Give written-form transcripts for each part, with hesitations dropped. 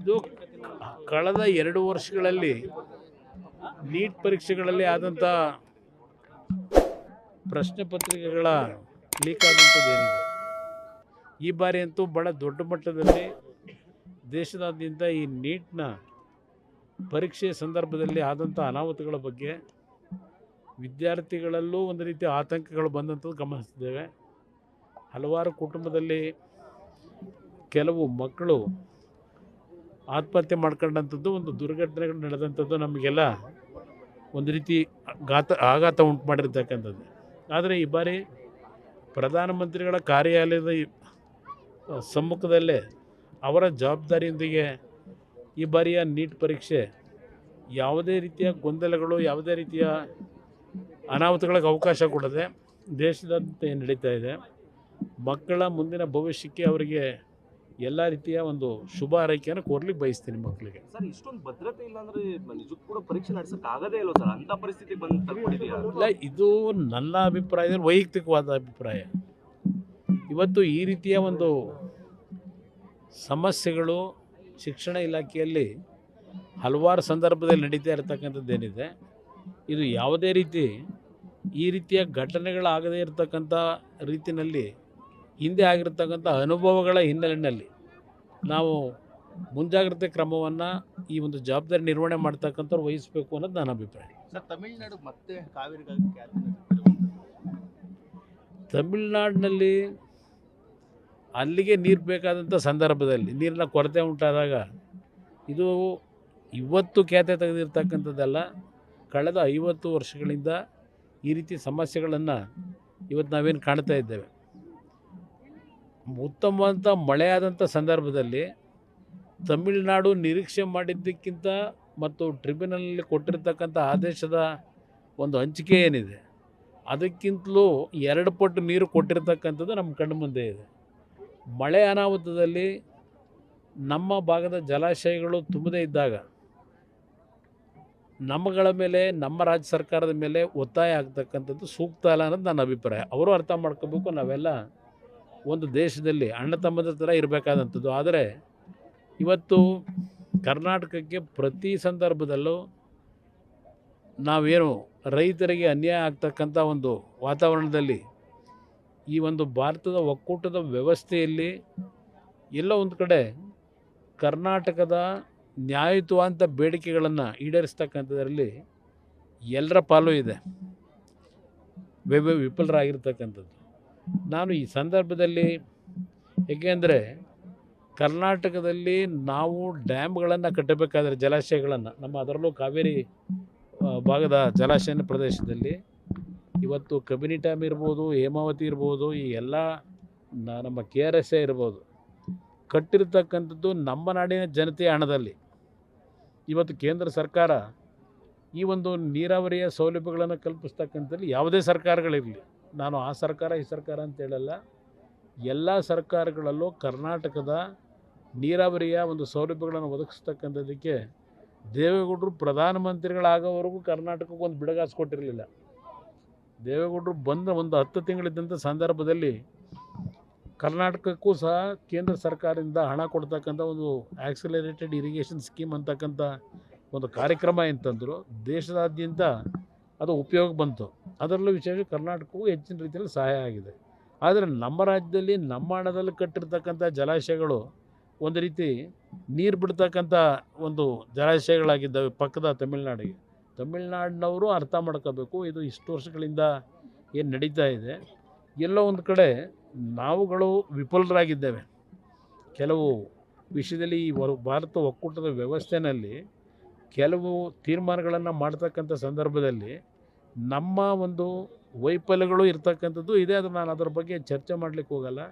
ಇದು ಕಳೆದ 2 ವರ್ಷಗಳಲ್ಲಿ ನೀಟ್ ಪರೀಕ್ಷೆಗಳಲ್ಲಿ ಆದಂಥ ಪ್ರಶ್ನೆ ಪತ್ರಿಕೆಗಳ ಲೀಕ್ ಆದಂಥದ್ದೇನಿದೆ, ಈ ಬಾರಿ ಅಂತೂ ಭಾಳ ದೊಡ್ಡ ಮಟ್ಟದಲ್ಲಿ ದೇಶದಾದ್ಯಂತ ಈ ನೀಟ್ನ ಪರೀಕ್ಷೆ ಸಂದರ್ಭದಲ್ಲಿ ಆದಂಥ ಅನಾಹುತಗಳ ಬಗ್ಗೆ ವಿದ್ಯಾರ್ಥಿಗಳಲ್ಲೂ ಒಂದು ರೀತಿಯ ಆತಂಕಗಳು ಬಂದಂಥದ್ದು ಗಮನಿಸಿದ್ದೇವೆ. ಹಲವಾರು ಕುಟುಂಬದಲ್ಲಿ ಕೆಲವು ಮಕ್ಕಳು ಆತ್ಮಹತ್ಯೆ ಮಾಡ್ಕೊಂಡಂಥದ್ದು, ಒಂದು ದುರ್ಘಟನೆಗಳು ನಡೆದಂಥದ್ದು ನಮಗೆಲ್ಲ ಒಂದು ರೀತಿ ಆಘಾತ ಉಂಟು ಮಾಡಿರ್ತಕ್ಕಂಥದ್ದು. ಆದರೆ ಈ ಬಾರಿ ಪ್ರಧಾನಮಂತ್ರಿಗಳ ಕಾರ್ಯಾಲಯದ ಸಮ್ಮುಖದಲ್ಲೇ ಅವರ ಜವಾಬ್ದಾರಿಯೊಂದಿಗೆ ಈ ಬಾರಿಯ ನೀಟ್ ಪರೀಕ್ಷೆ ಯಾವುದೇ ರೀತಿಯ ಗೊಂದಲಗಳು, ಯಾವುದೇ ರೀತಿಯ ಅನಾಹುತಗಳಿಗೆ ಅವಕಾಶ ಕೊಡದೆ ದೇಶದಾದ್ಯಂತ ಏನು ನಡೀತಾ ಇದೆ, ಮಕ್ಕಳ ಮುಂದಿನ ಭವಿಷ್ಯಕ್ಕೆ ಅವರಿಗೆ ಎಲ್ಲ ರೀತಿಯ ಒಂದು ಶುಭ ಹಾರೈಕೆಯನ್ನು ಕೋರ್ಲಿಕ್ಕೆ ಬಯಸ್ತೀನಿ ಮಕ್ಕಳಿಗೆ. ಸರ್, ಇಷ್ಟೊಂದು ಭದ್ರತೆ ಇಲ್ಲ ಅಂದ್ರೆ ನಿಜಕ್ಕೂ ಕೂಡ ಪರೀಕ್ಷೆ ನಡೆಸಕ್ಕೆ ಆಗದೇ ಇಲ್ಲ ಸರ್, ಅಂತ ಪರಿಸ್ಥಿತಿ ಇಲ್ಲ, ಇದು ನನ್ನ ಅಭಿಪ್ರಾಯದಲ್ಲಿ ವೈಯಕ್ತಿಕವಾದ ಅಭಿಪ್ರಾಯ. ಇವತ್ತು ಈ ರೀತಿಯ ಒಂದು ಸಮಸ್ಯೆಗಳು ಶಿಕ್ಷಣ ಇಲಾಖೆಯಲ್ಲಿ ಹಲವಾರು ಸಂದರ್ಭದಲ್ಲಿ ನಡೀತಾ ಇರತಕ್ಕಂಥದ್ದೇನಿದೆ, ಇದು ಯಾವುದೇ ರೀತಿ ಈ ರೀತಿಯ ಘಟನೆಗಳಾಗದೇ ಇರತಕ್ಕಂಥ ರೀತಿಯಲ್ಲಿ ಹಿಂದೆ ಆಗಿರ್ತಕ್ಕಂಥ ಅನುಭವಗಳ ಹಿನ್ನೆಲೆಯಲ್ಲಿ ನಾವು ಮುಂಜಾಗ್ರತೆ ಕ್ರಮವನ್ನು ಈ ಒಂದು ಜವಾಬ್ದಾರಿ ನಿರ್ವಹಣೆ ಮಾಡ್ತಕ್ಕಂಥವ್ರು ವಹಿಸಬೇಕು ಅನ್ನೋದು ನನ್ನ ಅಭಿಪ್ರಾಯ. ಸರ್, ತಮಿಳುನಾಡು ಮತ್ತೆ ತಮಿಳುನಾಡಿನಲ್ಲಿ ಅಲ್ಲಿಗೆ ನೀರು ಬೇಕಾದಂಥ ಸಂದರ್ಭದಲ್ಲಿ ನೀರಿನ ಕೊರತೆ ಉಂಟಾದಾಗ ಇದು ಇವತ್ತು ಖ್ಯಾತೆ ತೆಗೆದಿರ್ತಕ್ಕಂಥದ್ದಲ್ಲ, ಕಳೆದ 50 ವರ್ಷಗಳಿಂದ ಈ ರೀತಿ ಸಮಸ್ಯೆಗಳನ್ನು ಇವತ್ತು ನಾವೇನು ಕಾಣ್ತಾ ಇದ್ದೇವೆ. ಉತ್ತಮವಾದಂಥ ಮಳೆಯಾದಂಥ ಸಂದರ್ಭದಲ್ಲಿ ತಮಿಳುನಾಡು ನಿರೀಕ್ಷೆ ಮಾಡಿದ್ದಕ್ಕಿಂತ ಮತ್ತು ಟ್ರಿಬ್ಯುನಲ್ನಲ್ಲಿ ಕೊಟ್ಟಿರ್ತಕ್ಕಂಥ ಆದೇಶದ ಒಂದು ಹಂಚಿಕೆ ಏನಿದೆ ಅದಕ್ಕಿಂತಲೂ 2 ಪಟ್ಟು ನೀರು ಕೊಟ್ಟಿರ್ತಕ್ಕಂಥದ್ದು ನಮ್ಮ ಕಣ್ಣು ಮುಂದೆ ಇದೆ. ಮಳೆ ಅನಾಹುತದಲ್ಲಿ ನಮ್ಮ ಭಾಗದ ಜಲಾಶಯಗಳು ತುಂಬದೇ ಇದ್ದಾಗ ನಮ್ಮಗಳ ಮೇಲೆ, ನಮ್ಮ ರಾಜ್ಯ ಸರ್ಕಾರದ ಮೇಲೆ ಒತ್ತಾಯ ಆಗ್ತಕ್ಕಂಥದ್ದು ಸೂಕ್ತ ಅಲ್ಲ ಅನ್ನೋದು ನನ್ನ ಅಭಿಪ್ರಾಯ. ಅವರು ಅರ್ಥ ಮಾಡ್ಕೋಬೇಕು, ನಾವೆಲ್ಲ ಒಂದು ದೇಶದಲ್ಲಿ ಅಣ್ಣ ತಮ್ಮದ ಥರ ಇರಬೇಕಾದಂಥದ್ದು. ಆದರೆ ಇವತ್ತು ಕರ್ನಾಟಕಕ್ಕೆ ಪ್ರತಿ ಸಂದರ್ಭದಲ್ಲೂ ನಾವೇನು ರೈತರಿಗೆ ಅನ್ಯಾಯ ಆಗ್ತಕ್ಕಂಥ ಒಂದು ವಾತಾವರಣದಲ್ಲಿ ಈ ಒಂದು ಭಾರತದ ಒಕ್ಕೂಟದ ವ್ಯವಸ್ಥೆಯಲ್ಲಿ ಎಲ್ಲೋ ಒಂದು ಕಡೆ ಕರ್ನಾಟಕದ ನ್ಯಾಯಯುತವಾದಂಥ ಬೇಡಿಕೆಗಳನ್ನು ಈಡೇರಿಸ್ತಕ್ಕಂಥದ್ರಲ್ಲಿ ಎಲ್ಲರ ಪಾಲು ಇದೆ, ವಿಫಲರಾಗಿರ್ತಕ್ಕಂಥದ್ದು. ನಾನು ಈ ಸಂದರ್ಭದಲ್ಲಿ, ಏಕೆಂದರೆ ಕರ್ನಾಟಕದಲ್ಲಿ ನಾವು ಡ್ಯಾಮ್ಗಳನ್ನು ಕಟ್ಟಬೇಕಾದ್ರೆ ಜಲಾಶಯಗಳನ್ನು, ನಮ್ಮ ಅದರಲ್ಲೂ ಕಾವೇರಿ ಭಾಗದ ಜಲಾಶಯ ಪ್ರದೇಶದಲ್ಲಿ ಇವತ್ತು ಕಬಿನಿ ಡ್ಯಾಮ್ ಇರ್ಬೋದು, ಹೇಮಾವತಿ ಇರ್ಬೋದು, ಈ ಎಲ್ಲ ನಮ್ಮ KRS ಇರ್ಬೋದು, ಕಟ್ಟಿರ್ತಕ್ಕಂಥದ್ದು ನಮ್ಮ ನಾಡಿನ ಜನತೆಯ ಹಣದಲ್ಲಿ. ಇವತ್ತು ಕೇಂದ್ರ ಸರ್ಕಾರ ಈ ಒಂದು ನೀರಾವರಿಯ ಸೌಲಭ್ಯಗಳನ್ನು ಕಲ್ಪಿಸ್ತಕ್ಕಂಥದ್ದು ಯಾವುದೇ ಸರ್ಕಾರಗಳಿರಲಿ, ನಾನು ಆ ಸರ್ಕಾರ ಈ ಸರ್ಕಾರ ಅಂತ ಹೇಳಲ್ಲ, ಎಲ್ಲ ಸರ್ಕಾರಗಳಲ್ಲೂ ಕರ್ನಾಟಕದ ನೀರಾವರಿಯ ಒಂದು ಸೌಲಭ್ಯಗಳನ್ನು ಒದಗಿಸ್ತಕ್ಕಂಥದ್ದಕ್ಕೆ ದೇವೇಗೌಡರು ಪ್ರಧಾನಮಂತ್ರಿಗಳಾಗೋವರೆಗೂ ಕರ್ನಾಟಕಕ್ಕೆ ಒಂದು ಬಿಡಗಾಸು ಕೊಟ್ಟಿರಲಿಲ್ಲ. ದೇವೇಗೌಡರು ಬಂದ ಒಂದು 10 ತಿಂಗಳಿದ್ದಂಥ ಸಂದರ್ಭದಲ್ಲಿ ಕರ್ನಾಟಕಕ್ಕೂ ಸಹ ಕೇಂದ್ರ ಸರ್ಕಾರದಿಂದ ಹಣ ಕೊಡ್ತಕ್ಕಂಥ ಒಂದು ಆಕ್ಸಿಲರೇಟೆಡ್ ಇರಿಗೇಷನ್ ಸ್ಕೀಮ್ ಅಂತಕ್ಕಂಥ ಒಂದು ಕಾರ್ಯಕ್ರಮ ಅಂತಂದರು. ದೇಶದಾದ್ಯಂತ ಅದು ಉಪಯೋಗ ಬಂತು. ಅದರಲ್ಲೂ ವಿಶೇಷ ಕರ್ನಾಟಕಕ್ಕೂ ಹೆಚ್ಚಿನ ರೀತಿಯಲ್ಲಿ ಸಹಾಯ ಆಗಿದೆ. ಆದರೆ ನಮ್ಮ ರಾಜ್ಯದಲ್ಲಿ ನಮ್ಮ ಹಣದಲ್ಲಿ ಕಟ್ಟಿರ್ತಕ್ಕಂಥ ಜಲಾಶಯಗಳು ಒಂದು ರೀತಿ ನೀರು ಬಿಡ್ತಕ್ಕಂಥ ಒಂದು ಜಲಾಶಯಗಳಾಗಿದ್ದಾವೆ ಪಕ್ಕದ ತಮಿಳುನಾಡಿಗೆ. ತಮಿಳುನಾಡಿನವರು ಅರ್ಥ ಮಾಡ್ಕೋಬೇಕು, ಇದು ಇಷ್ಟು ವರ್ಷಗಳಿಂದ ಏನು ನಡೀತಾ ಇದೆ, ಎಲ್ಲೋ ಒಂದು ಕಡೆ ನಾವುಗಳು ವಿಫಲರಾಗಿದ್ದೇವೆ. ಕೆಲವು ವಿಷಯದಲ್ಲಿ ಈ ಭಾರತ ಒಕ್ಕೂಟದ ವ್ಯವಸ್ಥೆಯಲ್ಲಿ ಕೆಲವು ತೀರ್ಮಾನಗಳನ್ನು ಮಾಡ್ತಕ್ಕಂಥ ಸಂದರ್ಭದಲ್ಲಿ ನಮ್ಮ ಒಂದು ವೈಫಲ್ಯಗಳು ಇರ್ತಕ್ಕಂಥದ್ದು ಇದೆ. ಅದು ನಾನು ಅದರ ಬಗ್ಗೆ ಚರ್ಚೆ ಮಾಡಲಿಕ್ಕೆ ಹೋಗಲ್ಲ.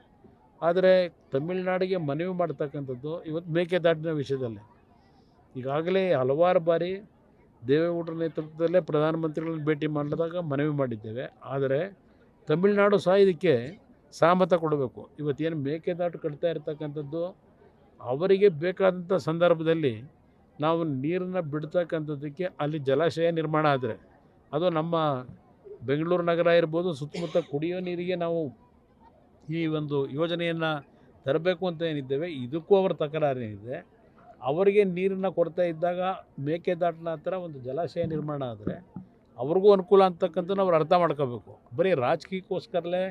ಆದರೆ ತಮಿಳುನಾಡಿಗೆ ಮನವಿ ಮಾಡ್ತಕ್ಕಂಥದ್ದು ಇವತ್ತು ಮೇಕೆದಾಟಿನ ವಿಷಯದಲ್ಲಿ ಈಗಾಗಲೇ ಹಲವಾರು ಬಾರಿ ದೇವೇಗೌಡರ ನೇತೃತ್ವದಲ್ಲೇ ಪ್ರಧಾನಮಂತ್ರಿಗಳನ್ನು ಭೇಟಿ ಮಾಡಿದಾಗ ಮನವಿ ಮಾಡಿದ್ದೇವೆ. ಆದರೆ ತಮಿಳುನಾಡು ಸಹ ಇದಕ್ಕೆ ಸಹಮತ ಕೊಡಬೇಕು. ಇವತ್ತೇನು ಮೇಕೆದಾಟು ಕಟ್ತಾ ಇರ್ತಕ್ಕಂಥದ್ದು ಅವರಿಗೆ ಬೇಕಾದಂಥ ಸಂದರ್ಭದಲ್ಲಿ ನಾವು ನೀರನ್ನು ಬಿಡ್ತಕ್ಕಂಥದ್ದಕ್ಕೆ ಅಲ್ಲಿ ಜಲಾಶಯ ನಿರ್ಮಾಣ ಆದರೆ ಅದು ನಮ್ಮ ಬೆಂಗಳೂರು ನಗರ ಇರ್ಬೋದು, ಸುತ್ತಮುತ್ತ ಕುಡಿಯೋ ನೀರಿಗೆ ನಾವು ಈ ಒಂದು ಯೋಜನೆಯನ್ನು ತರಬೇಕು ಅಂತ ಏನಿದ್ದೇವೆ, ಇದಕ್ಕೂ ಅವರ ತಕರಾರೇನಿದೆ. ಅವರಿಗೆ ನೀರನ್ನು ಕೊಡ್ತಾ ಇದ್ದಾಗ ಮೇಕೆದಾಟಿನ ಹತ್ರ ಒಂದು ಜಲಾಶಯ ನಿರ್ಮಾಣ ಆದರೆ ಅವ್ರಿಗೂ ಅನುಕೂಲ ಅಂತಕ್ಕಂಥದ್ದು ಅವ್ರು ಅರ್ಥ ಮಾಡ್ಕೋಬೇಕು. ಬರೀ ರಾಜಕೀಯಕ್ಕೋಸ್ಕರಲೇ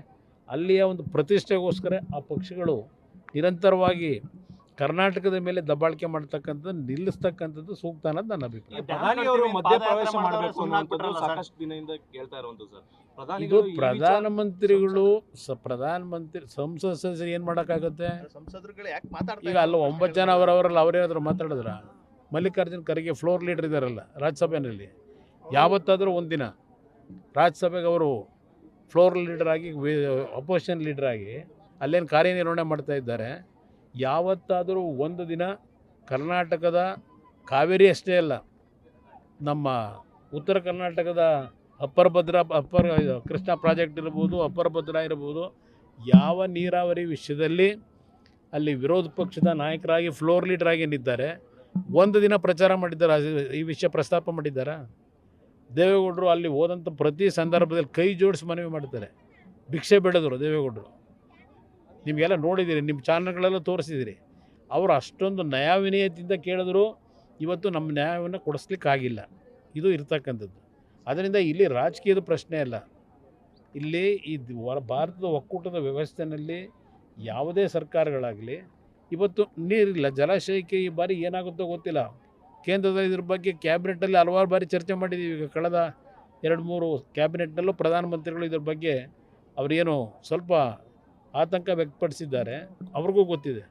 ಅಲ್ಲಿಯ ಒಂದು ಪ್ರತಿಷ್ಠೆಗೋಸ್ಕರ ಆ ಪಕ್ಷಗಳು ನಿರಂತರವಾಗಿ ಕರ್ನಾಟಕದ ಮೇಲೆ ದಬ್ಬಾಳಿಕೆ ಮಾಡ್ತಕ್ಕಂಥದ್ದು ನಿಲ್ಲಿಸ್ತಕ್ಕಂಥದ್ದು ಸೂಕ್ತ ಅನ್ನೋದು ನನ್ನ ಅಭಿಪ್ರಾಯ. ಪ್ರಧಾನಿ ಅವರು ಮಧ್ಯ ಪ್ರವೇಶ ಮಾಡಬೇಕು ಅನ್ನೋದು ಸಾಕಷ್ಟು ದಿನದಿಂದ ಕೇಳ್ತಾ ಇರುವಂತದ್ದು ಸರ್. ಇದು ಪ್ರಧಾನಮಂತ್ರಿಗಳು ಪ್ರಧಾನಮಂತ್ರಿ ಸಂಸತ್ ಸದಸ್ಯರು ಏನು ಮಾಡೋಕ್ಕಾಗುತ್ತೆ? ಸಂಸದರುಗಳು ಯಾಕೆ ಮಾತಾಡ್ತಾರೆ? ಈಗ ಅಲ್ಲ 9 ಜನ ಅವರವರಲ್ಲ ಅವರೇನಾದ್ರು ಮಾತಾಡಿದ್ರ? ಮಲ್ಲಿಕಾರ್ಜುನ್ ಖರ್ಗೆ ಫ್ಲೋರ್ ಲೀಡರ್ ಇದ್ದಾರಲ್ಲ ರಾಜ್ಯಸಭೆಯಲ್ಲಿ, ಯಾವತ್ತಾದರೂ ಒಂದಿನ ರಾಜ್ಯಸಭೆಗೆ ಅವರು ಫ್ಲೋರ್ ಲೀಡರ್ ಆಗಿ ಅಪೋಸಿಷನ್ ಲೀಡರ್ ಆಗಿ ಅಲ್ಲೇನು ಕಾರ್ಯನಿರ್ವಹಣೆ ಮಾಡ್ತಾ ಇದ್ದಾರೆ? ಯಾವತ್ತಾದರೂ ಒಂದು ದಿನ ಕರ್ನಾಟಕದ ಕಾವೇರಿ ಅಷ್ಟೇ ಅಲ್ಲ, ನಮ್ಮ ಉತ್ತರ ಕರ್ನಾಟಕದ ಅಪ್ಪರ್ ಕೃಷ್ಣ ಪ್ರಾಜೆಕ್ಟ್ ಇರ್ಬೋದು, ಅಪ್ಪರ್ ಭದ್ರಾ ಇರ್ಬೋದು, ಯಾವ ನೀರಾವರಿ ವಿಷಯದಲ್ಲಿ ಅಲ್ಲಿ ವಿರೋಧ ಪಕ್ಷದ ನಾಯಕರಾಗಿ ಫ್ಲೋರ್ ಲೀಡರ್ ಆಗಿ ಏನಿದ್ದಾರೆ ಒಂದು ದಿನ ಪ್ರಚಾರ ಮಾಡಿದ್ದಾರೆ, ಈ ವಿಷಯ ಪ್ರಸ್ತಾಪ ಮಾಡಿದ್ದಾರಾ? ದೇವೇಗೌಡರು ಅಲ್ಲಿ ಹೋದಂಥ ಪ್ರತಿ ಸಂದರ್ಭದಲ್ಲಿ ಕೈ ಜೋಡಿಸಿ ಮನವಿ ಮಾಡ್ತಾರೆ, ಭಿಕ್ಷೆ ಬೇಡದರು ದೇವೇಗೌಡರು. ನಿಮಗೆಲ್ಲ ನೋಡಿದ್ದೀರಿ, ನಿಮ್ಮ ಚಾನಲ್ಗಳೆಲ್ಲ ತೋರಿಸಿದ್ದೀರಿ. ಅವರು ಅಷ್ಟೊಂದು ನ್ಯಾಯವಿನಯತೆಯಿಂದ ಕೇಳಿದ್ರು, ಇವತ್ತು ನಮ್ಮ ನ್ಯಾಯವನ್ನು ಕೊಡಿಸ್ಲಿಕ್ಕಾಗಿಲ್ಲ. ಇದು ಇರ್ತಕ್ಕಂಥದ್ದು. ಅದರಿಂದ ಇಲ್ಲಿ ರಾಜಕೀಯದ ಪ್ರಶ್ನೆ ಅಲ್ಲ, ಇಲ್ಲಿ ಈ ಭಾರತದ ಒಕ್ಕೂಟದ ವ್ಯವಸ್ಥೆಯಲ್ಲಿ ಯಾವುದೇ ಸರ್ಕಾರಗಳಾಗಲಿ ಇವತ್ತು ನೀರಿಲ್ಲ, ಜಲಾಶಯಕ್ಕೆ ಈ ಬಾರಿ ಏನಾಗುತ್ತೋ ಗೊತ್ತಿಲ್ಲ. ಕೇಂದ್ರದಲ್ಲಿ ಇದ್ರ ಬಗ್ಗೆ ಕ್ಯಾಬಿನೆಟ್ಟಲ್ಲಿ ಹಲವಾರು ಬಾರಿ ಚರ್ಚೆ ಮಾಡಿದ್ದೀವಿ. ಈಗ ಕಳೆದ 2-3 ಕ್ಯಾಬಿನೆಟ್ನಲ್ಲೂ ಪ್ರಧಾನಮಂತ್ರಿಗಳು ಇದ್ರ ಬಗ್ಗೆ ಅವರೇನು ಸ್ವಲ್ಪ ಆತಂಕ ವ್ಯಕ್ತಪಡಿಸಿದ್ದಾರೆ, ಅವ್ರಿಗೂ ಗೊತ್ತಿದೆ.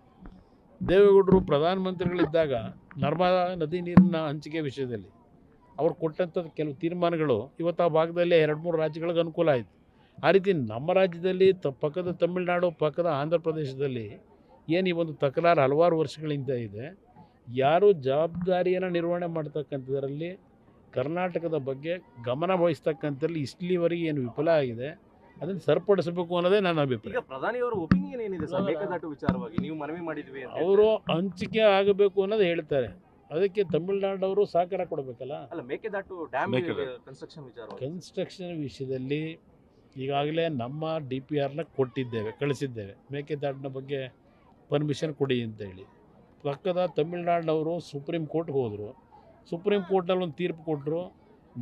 ದೇವೇಗೌಡರು ಪ್ರಧಾನಮಂತ್ರಿಗಳಿದ್ದಾಗ ನರ್ಮದಾ ನದಿ ನೀರಿನ ಹಂಚಿಕೆ ವಿಷಯದಲ್ಲಿ ಅವ್ರು ಕೊಟ್ಟಂಥದ್ದು ಕೆಲವು ತೀರ್ಮಾನಗಳು ಇವತ್ತು ಆ ಭಾಗದಲ್ಲಿ 2-3 ರಾಜ್ಯಗಳಿಗೆ ಅನುಕೂಲ ಆಯಿತು. ಆ ರೀತಿ ನಮ್ಮ ರಾಜ್ಯದಲ್ಲಿ ಪಕ್ಕದ ತಮಿಳುನಾಡು, ಪಕ್ಕದ ಆಂಧ್ರ ಪ್ರದೇಶದಲ್ಲಿ ಏನು ಈ ಒಂದು ತಕರಾರು ಹಲವಾರು ವರ್ಷಗಳಿಂದ ಇದೆ. ಯಾರು ಜವಾಬ್ದಾರಿಯನ್ನು ನಿರ್ವಹಣೆ ಮಾಡ್ತಕ್ಕಂಥದ್ರಲ್ಲಿ ಕರ್ನಾಟಕದ ಬಗ್ಗೆ ಗಮನ ವಹಿಸ್ತಕ್ಕಂಥದ್ರಲ್ಲಿ ಇಷ್ಟಲಿವರೆಗೆ ಏನು ವಿಫಲ ಆಗಿದೆ ಅದನ್ನು ಸರಿಪಡಿಸಬೇಕು ಅನ್ನೋದೇ ನನ್ನ ಅಭಿಪ್ರಾಯ. ಈಗ ಪ್ರಧಾನಿಯವರ ಒಪಿನಿಯನ್ ಏನಿದೆ ಸರ್ ಮೇಕೆದಾಟು ವಿಚಾರವಾಗಿ? ನೀವು ಮನವಿ ಮಾಡಿದ್ವಿ ಅಂತ ಅವರು ಹಂಚಿಕೆ ಆಗಬೇಕು ಅನ್ನೋದು ಹೇಳ್ತಾರೆ, ಅದಕ್ಕೆ ತಮಿಳುನಾಡವರು ಸಹಕಾರ ಕೊಡಬೇಕಲ್ಲ. ಅಲ್ಲ, ಮೇಕೆದಾಟು ಡ್ಯಾಮ್ ಕನ್ಸ್ಟ್ರಕ್ಷನ್ ವಿಚಾರವಾಗಿ ಕನ್ಸ್ಟ್ರಕ್ಷನ್ ವಿಷಯದಲ್ಲಿ ಈಗಾಗಲೇ ನಮ್ಮ DPRನ ಕೊಟ್ಟಿದ್ದೇವೆ, ಕಳಿಸಿದ್ದೇವೆ. ಮೇಕೆದಾಟಿನ ಬಗ್ಗೆ ಪರ್ಮಿಷನ್ ಕೊಡಿ ಅಂತೇಳಿ. ಪಕ್ಕದ ತಮಿಳುನಾಡಿನವರು ಸುಪ್ರೀಂ ಕೋರ್ಟ್ಗೆ ಹೋದರು. ಸುಪ್ರೀಂ ಕೋರ್ಟ್ನಲ್ಲಿ ಒಂದು ತೀರ್ಪು ಕೊಟ್ಟರು,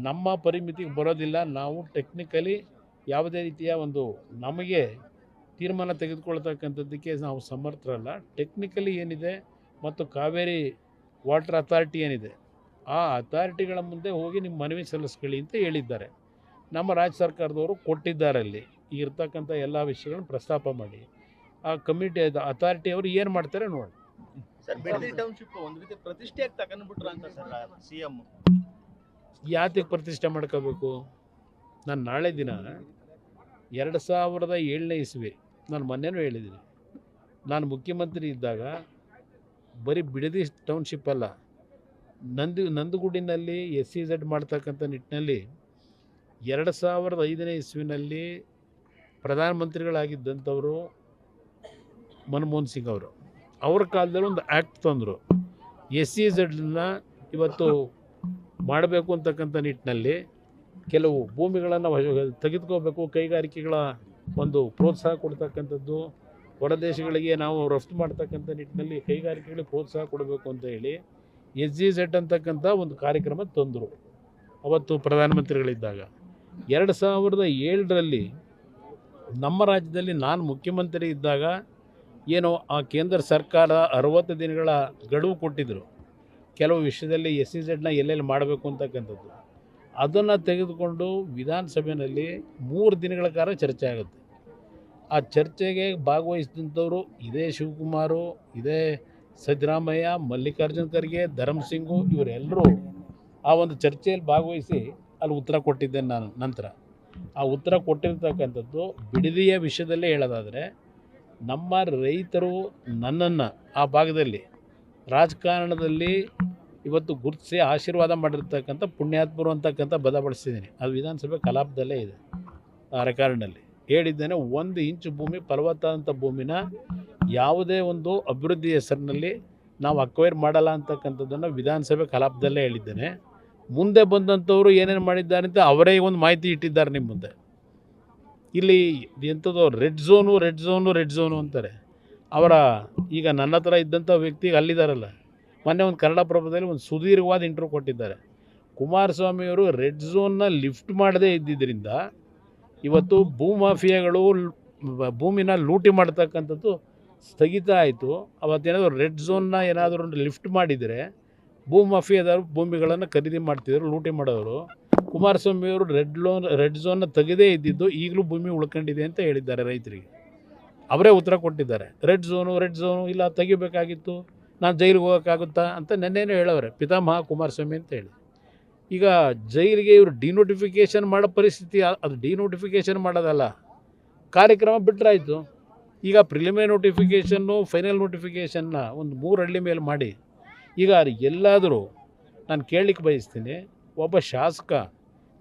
ನಮ್ಮ ಪರಿಮಿತಿಗೆ ಬರೋದಿಲ್ಲ, ನಾವು ಟೆಕ್ನಿಕಲಿ ಯಾವುದೇ ರೀತಿಯ ಒಂದು ನಮಗೆ ತೀರ್ಮಾನ ತೆಗೆದುಕೊಳ್ತಕ್ಕಂಥದ್ದಕ್ಕೆ ನಾವು ಸಮರ್ಥರಲ್ಲ. ಟೆಕ್ನಿಕಲಿ ಏನಿದೆ ಮತ್ತು ಕಾವೇರಿ ವಾಟರ್ ಅಥಾರಿಟಿ ಏನಿದೆ ಆ ಅಥಾರಿಟಿಗಳ ಮುಂದೆ ಹೋಗಿ ನಿಮ್ಮ ಮನವಿ ಸಲ್ಲಿಸ್ಕೊಳ್ಳಿ ಅಂತ ಹೇಳಿದ್ದಾರೆ. ನಮ್ಮ ರಾಜ್ಯ ಸರ್ಕಾರದವರು ಕೊಟ್ಟಿದ್ದಾರೆ. ಅಲ್ಲಿ ಇರ್ತಕ್ಕಂಥ ಎಲ್ಲ ವಿಷಯಗಳನ್ನು ಪ್ರಸ್ತಾಪ ಮಾಡಿ ಆ ಕಮಿಟಿ ಅಥಾರಿಟಿಯವರು ಏನು ಮಾಡ್ತಾರೆ ನೋಡಿ. ಸರ್, ಬಿಡದಿ ಟೌನ್ಶಿಪ್ ಒಂದು ರೀತಿ ಪ್ರತಿಷ್ಠೆಯಾಗಿ ತಗೊಂಡ್ಬಿಟ್ರು ಅಂತ ಸರ್ CM. ಯಾತಕ್ಕೆ ಪ್ರತಿಷ್ಠೆ ಮಾಡ್ಕೋಬೇಕು? ನಾನು ನಾಳೆ ದಿನ 2007ನೇ ಇಸ್ವಿ ನಾನು ಮೊನ್ನೆನೂ ಹೇಳಿದ್ದೀನಿ, ನಾನು ಮುಖ್ಯಮಂತ್ರಿ ಇದ್ದಾಗ ಬರೀ ಬಿಡದಿ ಟೌನ್ಶಿಪ್ ಅಲ್ಲ, ನಂದಗುಡಿನಲ್ಲಿ SEZ ಮಾಡ್ತಕ್ಕಂಥ ನಿಟ್ಟಿನಲ್ಲಿ 2005ನೇ ಇಸ್ವಿನಲ್ಲಿ ಪ್ರಧಾನಮಂತ್ರಿಗಳಾಗಿದ್ದಂಥವರು ಮನಮೋಹನ್ ಸಿಂಗ್ ಅವರು, ಅವ್ರ ಕಾಲದಲ್ಲಿ ಒಂದು ಆ್ಯಕ್ಟ್ ತಂದರು. SEZನ ಇವತ್ತು ಮಾಡಬೇಕು ಅಂತಕ್ಕಂಥ ನಿಟ್ಟಿನಲ್ಲಿ ಕೆಲವು ಭೂಮಿಗಳನ್ನು ತೆಗೆದುಕೋಬೇಕು, ಕೈಗಾರಿಕೆಗಳ ಒಂದು ಪ್ರೋತ್ಸಾಹ ಕೊಡ್ತಕ್ಕಂಥದ್ದು, ಹೊರದೇಶಗಳಿಗೆ ನಾವು ರಫ್ತು ಮಾಡ್ತಕ್ಕಂಥ ನಿಟ್ಟಿನಲ್ಲಿ ಕೈಗಾರಿಕೆಗಳಿಗೆ ಪ್ರೋತ್ಸಾಹ ಕೊಡಬೇಕು ಅಂತ ಹೇಳಿ SEZ ಅಂತಕ್ಕಂಥ ಒಂದು ಕಾರ್ಯಕ್ರಮ ತಂದರು ಅವತ್ತು ಪ್ರಧಾನಮಂತ್ರಿಗಳಿದ್ದಾಗ. 2007ರಲ್ಲಿ ನಮ್ಮ ರಾಜ್ಯದಲ್ಲಿ ನಾನು ಮುಖ್ಯಮಂತ್ರಿ ಇದ್ದಾಗ ಏನೋ ಆ ಕೇಂದ್ರ ಸರ್ಕಾರ 60 ದಿನಗಳ ಗಡುವು ಕೊಟ್ಟಿದ್ದರು ಕೆಲವು ವಿಷಯದಲ್ಲಿ SEZನ ಎಲ್ಲೆಲ್ಲಿ ಮಾಡಬೇಕು ಅಂತಕ್ಕಂಥದ್ದು. ಅದನ್ನು ತೆಗೆದುಕೊಂಡು ವಿಧಾನಸಭೆಯಲ್ಲಿ 3 ದಿನಗಳ ಕಾಲ ಚರ್ಚೆ ಆಗುತ್ತೆ. ಆ ಚರ್ಚೆಗೆ ಭಾಗವಹಿಸಿದಂಥವರು ಇದೇ ಶಿವಕುಮಾರು, ಇದೇ ಸಿದ್ದರಾಮಯ್ಯ, ಮಲ್ಲಿಕಾರ್ಜುನ್ ಖರ್ಗೆ, ಧರ್ಮಸಿಂಗು, ಇವರೆಲ್ಲರೂ ಆ ಒಂದು ಚರ್ಚೆಯಲ್ಲಿ ಭಾಗವಹಿಸಿ ಅಲ್ಲಿ ಉತ್ತರ ಕೊಟ್ಟಿದ್ದೇನೆ ನಾನು. ನಂತರ ಆ ಉತ್ತರ ಕೊಟ್ಟಿರ್ತಕ್ಕಂಥದ್ದು ಬಿಡದಿಯ ವಿಷಯದಲ್ಲೇ ಹೇಳೋದಾದರೆ, ನಮ್ಮ ರೈತರು ನನ್ನನ್ನು ಆ ಭಾಗದಲ್ಲಿ ರಾಜಕಾರಣದಲ್ಲಿ ಇವತ್ತು ಗುರುತಿಸಿ ಆಶೀರ್ವಾದ ಮಾಡಿರ್ತಕ್ಕಂಥ ಪುಣ್ಯಾತ್ಮರು ಅಂತಕ್ಕಂಥ ಪದ ಬಳಸಿದ್ದೀನಿ. ಅದು ವಿಧಾನಸಭೆ ಕಲಾಪದಲ್ಲೇ ಇದೆ. ಆ ರೆಕಾರ್ಡ್ನಲ್ಲಿ ಹೇಳಿದ್ದೇನೆ, 1 ಇಂಚು ಭೂಮಿ ಫಲವತ್ತಾದಂಥ ಭೂಮಿನ ಯಾವುದೇ ಒಂದು ಅಭಿವೃದ್ಧಿ ಹೆಸರಿನಲ್ಲಿ ನಾವು ಅಕ್ವೈರ್ ಮಾಡಲ್ಲ ಅಂತಕ್ಕಂಥದ್ದನ್ನು ವಿಧಾನಸಭೆ ಕಲಾಪದಲ್ಲೇ ಹೇಳಿದ್ದೇನೆ. ಮುಂದೆ ಬಂದಂಥವರು ಏನೇನು ಮಾಡಿದ್ದಾರೆ ಅಂತ ಅವರೇ ಒಂದು ಮಾಹಿತಿ ಇಟ್ಟಿದ್ದಾರೆ ನಿಮ್ಮ ಮುಂದೆ. ಇಲ್ಲಿ ಎಂಥದ್ದು ರೆಡ್ ಝೋನು ಅಂತಾರೆ. ಅವರ ಈಗ ನನ್ನ ಹತ್ರ ಇದ್ದಂಥ ವ್ಯಕ್ತಿಗೆ ಅಲ್ಲಿದ್ದಾರಲ್ಲ, ಮೊನ್ನೆ ಒಂದು ಕನ್ನಡಪ್ರಭದಲ್ಲಿ ಒಂದು ಸುದೀರ್ಘವಾದ ಇಂಟರ್ವ್ಯೂ ಕೊಟ್ಟಿದ್ದಾರೆ. ಕುಮಾರಸ್ವಾಮಿಯವರು ರೆಡ್ ಝೋನ್ನ ಲಿಫ್ಟ್ ಮಾಡದೇ ಇದ್ದಿದ್ದರಿಂದ ಇವತ್ತು ಭೂಮಾಫಿಯಾಗಳು ಭೂಮಿನ ಲೂಟಿ ಮಾಡ್ತಕ್ಕಂಥದ್ದು ಸ್ಥಗಿತ ಆಯಿತು. ಅವತ್ತೇನಾದರೂ ರೆಡ್ ಝೋನ್ನ ಏನಾದರೂ ಲಿಫ್ಟ್ ಮಾಡಿದರೆ ಭೂಮಾಫಿಯಾದವರು ಭೂಮಿಗಳನ್ನು ಖರೀದಿ ಮಾಡ್ತಿದ್ರು, ಲೂಟಿ ಮಾಡೋರು. ಕುಮಾರಸ್ವಾಮಿಯವರು ರೆಡ್ ಝೋನ್ನ ತೆಗೆದೇ ಇದ್ದಿದ್ದು ಈಗಲೂ ಭೂಮಿ ಉಳ್ಕೊಂಡಿದೆ ಅಂತ ಹೇಳಿದ್ದಾರೆ ರೈತರಿಗೆ. ಅವರೇ ಉತ್ತರ ಕೊಟ್ಟಿದ್ದಾರೆ. ರೆಡ್ ಝೋನು ಇಲ್ಲ ತೆಗಿಬೇಕಾಗಿತ್ತು, ನಾನು ಜೈಲಿಗೆ ಹೋಗೋಕ್ಕಾಗುತ್ತಾ ಅಂತ ನೆನ್ನೆನೇ ಹೇಳೋರೆ ಪಿತಾಮಹ ಕುಮಾರಸ್ವಾಮಿ ಅಂತ ಹೇಳಿ. ಈಗ ಜೈಲಿಗೆ ಇವರು ಡಿನೋಟಿಫಿಕೇಷನ್ ಮಾಡೋ ಪರಿಸ್ಥಿತಿ, ಅದು ಡಿನೋಟಿಫಿಕೇಷನ್ ಮಾಡೋದಲ್ಲ, ಕಾರ್ಯಕ್ರಮ ಬಿಟ್ಟರಾಯಿತು. ಈಗ ಪ್ರಿಲಿಮಿನರಿ ನೋಟಿಫಿಕೇಷನ್ನು ಫೈನಲ್ ನೋಟಿಫಿಕೇಷನ್ನ ಒಂದು 3 ಹಳ್ಳಿ ಮೇಲೆ ಮಾಡಿ. ಈಗ ಎಲ್ಲಾದರೂ ನಾನು ಕೇಳಲಿಕ್ಕೆ ಬಯಸ್ತೀನಿ, ಒಬ್ಬ ಶಾಸಕ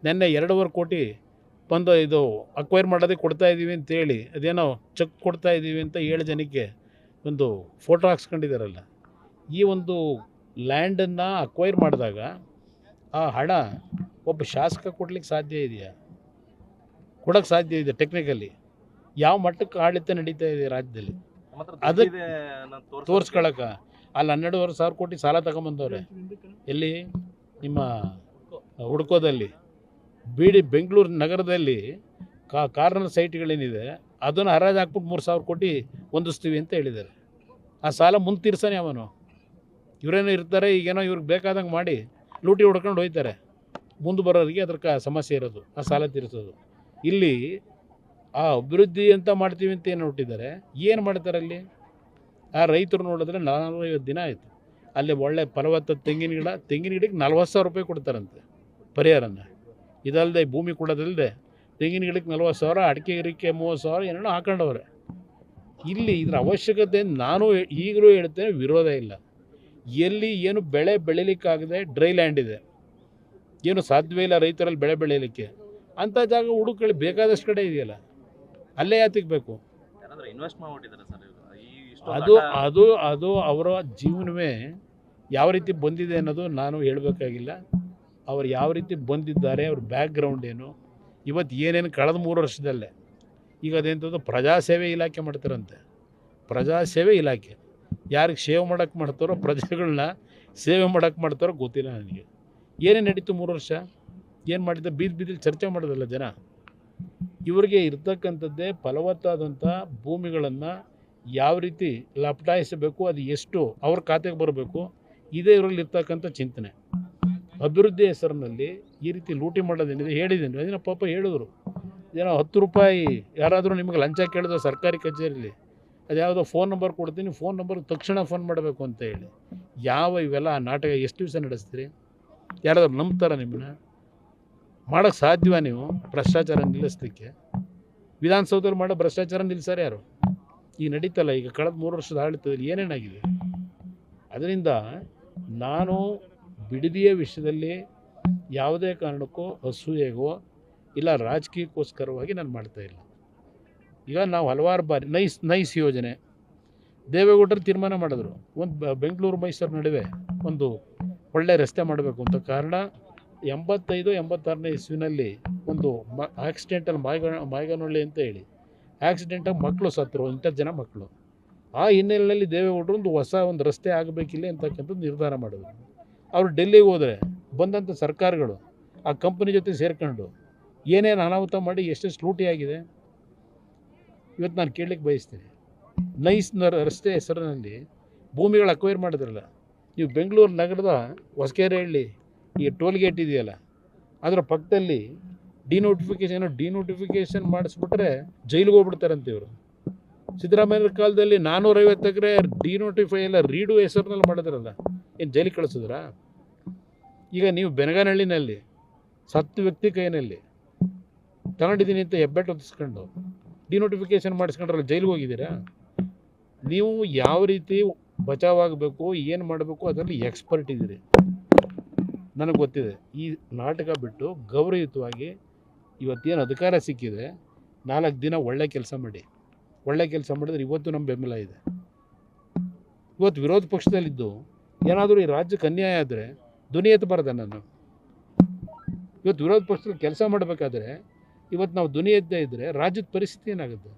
ನೆನ್ನೆ 2.5 ಕೋಟಿ ಬಂದು ಇದು ಅಕ್ವೈರ್ ಮಾಡೋದಕ್ಕೆ ಕೊಡ್ತಾಯಿದ್ದೀವಿ ಅಂತೇಳಿ ಅದೇನೋ ಚೆಕ್ ಕೊಡ್ತಾಯಿದ್ದೀವಿ ಅಂತ 7 ಜನಕ್ಕೆ ಒಂದು ಫೋಟೋ ಹಾಕ್ಸ್ಕೊಂಡಿದ್ದಾರಲ್ಲ. ಈ ಒಂದು ಲ್ಯಾಂಡನ್ನು ಅಕ್ವೈರ್ ಮಾಡಿದಾಗ ಆ ಹಣ ಒಬ್ಬ ಶಾಸಕ ಕೊಡ್ಲಿಕ್ಕೆ ಸಾಧ್ಯ ಇದೆಯಾ? ಕೊಡೋಕ್ಕೆ ಸಾಧ್ಯ ಇದೆ ಟೆಕ್ನಿಕಲಿ? ಯಾವ ಮಟ್ಟಕ್ಕೆ ಆಡಳಿತ ನಡೀತಾ ಇದೆ ರಾಜ್ಯದಲ್ಲಿ ಅದಕ್ಕೆ ತೋರಿಸ್ಕೊಳಕ್ಕೆ? ಅಲ್ಲಿ 12,500 ಕೋಟಿ ಸಾಲ ತಗೊಂಬಂದವ್ರೆ. ಎಲ್ಲಿ? ನಿಮ್ಮ ಹುಡ್ಕೋದಲ್ಲಿ ಬೆಂಗಳೂರು ನಗರದಲ್ಲಿ ಕಾರ್ನರ್ ಸೈಟ್ಗಳೇನಿದೆ ಅದನ್ನು ಹರಾಜು ಹಾಕ್ಬಿಟ್ಟು 3,000 ಕೋಟಿ ಹೊಂದಿಸ್ತೀವಿ ಅಂತ ಹೇಳಿದ್ದಾರೆ. ಆ ಸಾಲ ಮುಂದೆ ತೀರ್ಸಾನೆ ಅವನು. ಇವರೇನೋ ಇರ್ತಾರೆ, ಈಗೇನೋ ಇವ್ರಿಗೆ ಬೇಕಾದಂಗೆ ಮಾಡಿ ಲೂಟಿ ಹೊಡ್ಕೊಂಡು ಹೋಗ್ತಾರೆ. ಮುಂದೆ ಬರೋರಿಗೆ ಅದ್ರ ಸಮಸ್ಯೆ ಇರೋದು ಆ ಸಾಲ ತೀರಿಸೋದು. ಇಲ್ಲಿ ಆ ಅಭಿವೃದ್ಧಿ ಅಂತ ಮಾಡ್ತೀವಿ ಅಂತ ಏನು ಹೊಟ್ಟಿದ್ದಾರೆ, ಏನು ಮಾಡ್ತಾರೆ ಅಲ್ಲಿ? ಆ ರೈತರು ನೋಡಿದ್ರೆ 450 ದಿನ ಆಯಿತು. ಅಲ್ಲಿ ಒಳ್ಳೆ ಫಲವತ್ತ ತೆಂಗಿನ ಗಿಡಕ್ಕೆ 40,000 ರೂಪಾಯಿ ಕೊಡ್ತಾರಂತೆ ಪರಿಹಾರನ. ಇದಲ್ಲದೆ ಭೂಮಿ ಕೊಡೋದಲ್ಲದೆ ತೆಂಗಿನ ಗಿಡಕ್ಕೆ 40,000, ಅಡಿಕೆ ಗಿಡಕ್ಕೆ 30,000 ಏನೇನೋ ಹಾಕೊಂಡವ್ರೆ. ಇಲ್ಲಿ ಇದರ ಅವಶ್ಯಕತೆ ನಾನು ಈಗಲೂ ಹೇಳ್ತೇನೆ, ವಿರೋಧ ಇಲ್ಲ. ಎಲ್ಲಿ ಏನು ಬೆಳೆ ಬೆಳೀಲಿಕ್ಕಾಗದೆ ಡ್ರೈ ಲ್ಯಾಂಡ್ ಇದೆ, ಏನು ಸಾಧ್ಯವೇ ಇಲ್ಲ ರೈತರಲ್ಲಿ ಬೆಳೆ ಬೆಳೀಲಿಕ್ಕೆ, ಅಂಥ ಜಾಗ ಹುಡುಕಲಿ. ಬೇಕಾದಷ್ಟು ಕಡೆ ಇದೆಯಲ್ಲ, ಅಲ್ಲೇ ಯಾತಕ್ಕೆ ಬೇಕು? ಅದು ಅವರ ಜೀವನವೇ ಯಾವ ರೀತಿ ಬಂದಿದೆ ಅನ್ನೋದು ನಾನು ಹೇಳಬೇಕಾಗಿಲ್ಲ. ಅವ್ರು ಯಾವ ರೀತಿ ಬಂದಿದ್ದಾರೆ, ಅವ್ರ ಬ್ಯಾಕ್ಗ್ರೌಂಡ್ ಏನು, ಇವತ್ತು ಏನೇನು ಕಳೆದ 3 ವರ್ಷದಲ್ಲೇ. ಈಗ ಅದೇಂಥದ್ದು ಪ್ರಜಾಸೇವೆ ಇಲಾಖೆ ಮಾಡ್ತಾರಂತೆ. ಪ್ರಜಾಸೇವೆ ಇಲಾಖೆ ಯಾರಿಗೆ ಸೇವೆ ಮಾಡೋಕ್ಕೆ ಮಾಡ್ತಾರೋ, ಪ್ರಜೆಗಳನ್ನ ಸೇವೆ ಮಾಡೋಕ್ಕೆ ಮಾಡ್ತಾರೋ ಗೊತ್ತಿಲ್ಲ ನನಗೆ. ಏನೇ ನಡೀತು 3 ವರ್ಷ? ಏನು ಮಾಡಿದ್ದ? ಬೀದಿಲಿ ಚರ್ಚೆ ಮಾಡೋದಲ್ಲ ಜನ. ಇವರಿಗೆ ಇರ್ತಕ್ಕಂಥದ್ದೇ ಫಲವತ್ತಾದಂಥ ಭೂಮಿಗಳನ್ನು ಯಾವ ರೀತಿ ಲಪಟಾಯಿಸಬೇಕು, ಅದು ಎಷ್ಟು ಅವ್ರ ಖಾತೆಗೆ ಬರಬೇಕು, ಇದೇ ಇವರಲ್ಲಿ ಇರ್ತಕ್ಕಂಥ ಚಿಂತನೆ. ಅಭಿವೃದ್ಧಿ ಹೆಸರಿನಲ್ಲಿ ಈ ರೀತಿ ಲೂಟಿ ಮಾಡೋದೇನಿದೆ ಹೇಳಿದ್ದೀನಿ. ಅದನ್ನ ಪಾಪ ಹೇಳಿದ್ರು, ಏನೋ 10 ರೂಪಾಯಿ ಯಾರಾದರೂ ನಿಮಗೆ ಲಂಚ ಕೇಳಿದ್ರು ಸರ್ಕಾರಿ ಕಚೇರಿಯಲ್ಲಿ, ಅದು ಯಾವುದೋ ಫೋನ್ ನಂಬರ್ ಕೊಡ್ತೀನಿ, ಫೋನ್ ನಂಬರ್ ತಕ್ಷಣ ಫೋನ್ ಮಾಡಬೇಕು ಅಂತ ಹೇಳಿ. ಇವೆಲ್ಲ ನಾಟಕ ಎಷ್ಟು ದಿವಸ ನಡೆಸ್ತೀರಿ? ಯಾರಾದ್ರೂ ನಂಬ್ತಾರ ನಿಮ್ಮನ್ನ? ಮಾಡೋಕ್ಕೆ ಸಾಧ್ಯವ ನೀವು ಭ್ರಷ್ಟಾಚಾರ ನಿಲ್ಲಿಸಲಿಕ್ಕೆ? ವಿಧಾನಸೌಧದಲ್ಲಿ ಮಾಡೋ ಭ್ರಷ್ಟಾಚಾರ ನಿಲ್ಲಿಸಾರೆ ಯಾರು? ಈಗ ನಡೀತಲ್ಲ, ಈಗ ಕಳೆದ 3 ವರ್ಷದ ಆಡಳಿತದಲ್ಲಿ ಏನೇನಾಗಿದೆ? ಅದರಿಂದ ನಾನು ಬಿಡದಿಯ ವಿಷಯದಲ್ಲಿ ಯಾವುದೇ ಕಾರಣಕ್ಕೂ ಅಸೂಯೆಗೋ ಇಲ್ಲ ರಾಜಕೀಯಕ್ಕೋಸ್ಕರವಾಗಿ ನಾನು ಮಾಡ್ತಾಯಿಲ್ಲ. ಈಗ ನಾವು ಹಲವಾರು ಬಾರಿ ನೈಸ್ ಯೋಜನೆ ದೇವೇಗೌಡರು ತೀರ್ಮಾನ ಮಾಡಿದ್ರು, ಒಂದು ಬೆಂಗಳೂರು ಮೈಸೂರು ನಡುವೆ ಒಂದು ಒಳ್ಳೆ ರಸ್ತೆ ಮಾಡಬೇಕು ಅಂತ. ಕಾರಣ 85-86ನೇ ಇಸ್ವಿನಲ್ಲಿ ಒಂದು ಆಕ್ಸಿಡೆಂಟಲ್ಲಿ ಮಾಯಗನಹಳ್ಳಿ ಅಂತ ಹೇಳಿ ಆಕ್ಸಿಡೆಂಟಾಗಿ ಮಕ್ಕಳು ಸತ್ತರು, 8 ಜನ ಮಕ್ಕಳು. ಆ ಹಿನ್ನೆಲೆಯಲ್ಲಿ ದೇವೇಗೌಡರು ಒಂದು ರಸ್ತೆ ಆಗಬೇಕಿಲ್ಲ ಅಂತಕ್ಕಂಥದ್ದು ನಿರ್ಧಾರ ಮಾಡಿದ್ರು. ಅವರು ಡೆಲ್ಲಿಗೆ ಹೋದರೆ ಬಂದಂಥ ಸರ್ಕಾರಗಳು ಆ ಕಂಪನಿ ಜೊತೆ ಸೇರ್ಕೊಂಡು ಏನೇನು ಅನಾಹುತ ಮಾಡಿ ಎಷ್ಟೆಷ್ಟು ಲೂಟಿ ಆಗಿದೆ ಇವತ್ತು ನಾನು ಕೇಳಲಿಕ್ಕೆ ಬಯಸ್ತೀನಿ. ನೈಸ್ ರಸ್ತೆ ಹೆಸರಿನಲ್ಲಿ ಭೂಮಿಗಳು ಅಕ್ವೈರ್ ಮಾಡಿದ್ರಲ್ಲ ನೀವು. ಬೆಂಗಳೂರು ನಗರದ ಹೊಸಕೆರೆಹಳ್ಳಿ ಈ ಟೋಲ್ ಗೇಟ್ ಇದೆಯಲ್ಲ, ಅದರ ಪಕ್ಕದಲ್ಲಿ ಡಿನೋಟಿಫಿಕೇಷನ್ ಮಾಡಿಸ್ಬಿಟ್ರೆ ಜೈಲಿಗೆ ಹೋಗ್ಬಿಡ್ತಾರಂತೆ ಇವರು. ಸಿದ್ದರಾಮಯ್ಯರ ಕಾಲದಲ್ಲಿ 450 ಎಕರೆ ಡಿನೋಟಿಫೈ ಎಲ್ಲ ರೀಡು ಹೆಸರಿನಲ್ಲಿ ಮಾಡಿದ್ರಲ್ಲ, ಏನು ಜೈಲಿಗೆ ಕಳಿಸಿದ್ರಾ? ಈಗ ನೀವು ಬೆನಗನಹಳ್ಳಿನಲ್ಲಿ ಸತ್ತು ವ್ಯಕ್ತಿ ಕೈಯಲ್ಲಿ ತಗೊಂಡಿದ್ದೀನಿ ಅಂತ ಹೆಬ್ಬೆಟ್ಟು ಹೊತ್ತಿಸ್ಕೊಂಡು ಡಿನೋಟಿಫಿಕೇಷನ್ ಮಾಡಿಸ್ಕೊಂಡ್ರಲ್ಲ, ಜೈಲಿಗೆ ಹೋಗಿದ್ದೀರಾ? ನೀವು ಯಾವ ರೀತಿ ಬಚಾವಾಗಬೇಕು, ಏನು ಮಾಡಬೇಕು ಅದರಲ್ಲಿ ಎಕ್ಸ್ಪರ್ಟ್ ಇದ್ದೀರಿ, ನನಗೆ ಗೊತ್ತಿದೆ. ಈ ನಾಟಕ ಬಿಟ್ಟು ಗೌರವಯುತವಾಗಿ ಇವತ್ತೇನು ಅಧಿಕಾರ ಸಿಕ್ಕಿದೆ 4 ದಿನ ಒಳ್ಳೆ ಕೆಲಸ ಮಾಡಿದ್ರೆ ಇವತ್ತು ನಮ್ಮ ಬೆಂಬಲ ಇದೆ. ಇವತ್ತು ವಿರೋಧ ಪಕ್ಷದಲ್ಲಿದ್ದು ಏನಾದರೂ ಈ ರಾಜ್ಯಕ್ಕೆ ಅನ್ಯಾಯ ಆದರೆ ಧ್ವನಿ ಎತ್ತಬಾರ್ದ ನಾನು? ಇವತ್ತು ವಿರೋಧ ಪಕ್ಷದಲ್ಲಿ ಕೆಲಸ ಮಾಡಬೇಕಾದ್ರೆ ಇವತ್ತು ನಾವು ಧ್ವನಿ ಎತ್ತದೇ ಇದ್ದರೆ ರಾಜ್ಯದ ಪರಿಸ್ಥಿತಿ ಏನಾಗುತ್ತೆ?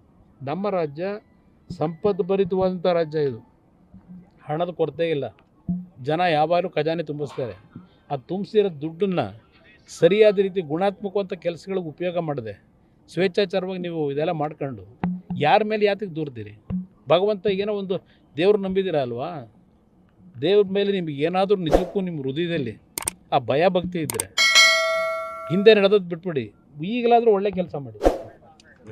ನಮ್ಮ ರಾಜ್ಯ ಸಂಪದ್ಭರಿತವಾದಂಥ ರಾಜ್ಯ, ಇದು ಹಣದ ಕೊರತೆ ಇಲ್ಲ, ಜನ ಯಾವಾಗಲೂ ಖಜಾನೆ ತುಂಬಿಸ್ತಾರೆ. ಆ ತುಂಬಿಸಿರೋ ದುಡ್ಡನ್ನು ಸರಿಯಾದ ರೀತಿ ಗುಣಾತ್ಮಕವಂಥ ಕೆಲಸಗಳಿಗೆ ಉಪಯೋಗ ಮಾಡಿದೆ ಸ್ವೇಚ್ಛಾಚಾರವಾಗಿ ನೀವು ಇದೆಲ್ಲ ಮಾಡ್ಕೊಂಡು ಯಾರ ಮೇಲೆ ಯಾತಕ್ಕೆ ದೂರ್ತೀರಿ? ಭಗವಂತ ಏನೋ ಒಂದು ದೇವ್ರು ನಂಬಿದ್ದೀರ ಅಲ್ವಾ? ದೇವ್ರ ಮೇಲೆ ನಿಮ್ಗೆ ಏನಾದರೂ ನಿಜಕ್ಕೂ ನಿಮ್ಮ ಹೃದಯದಲ್ಲಿ ಆ ಭಯ ಭಕ್ತಿ ಇದ್ದರೆ ಹಿಂದೆ ನಡೆದದ್ದು ಬಿಟ್ಬಿಡಿ, ಈಗಲಾದರೂ ಒಳ್ಳೆ ಕೆಲಸ ಮಾಡಿ.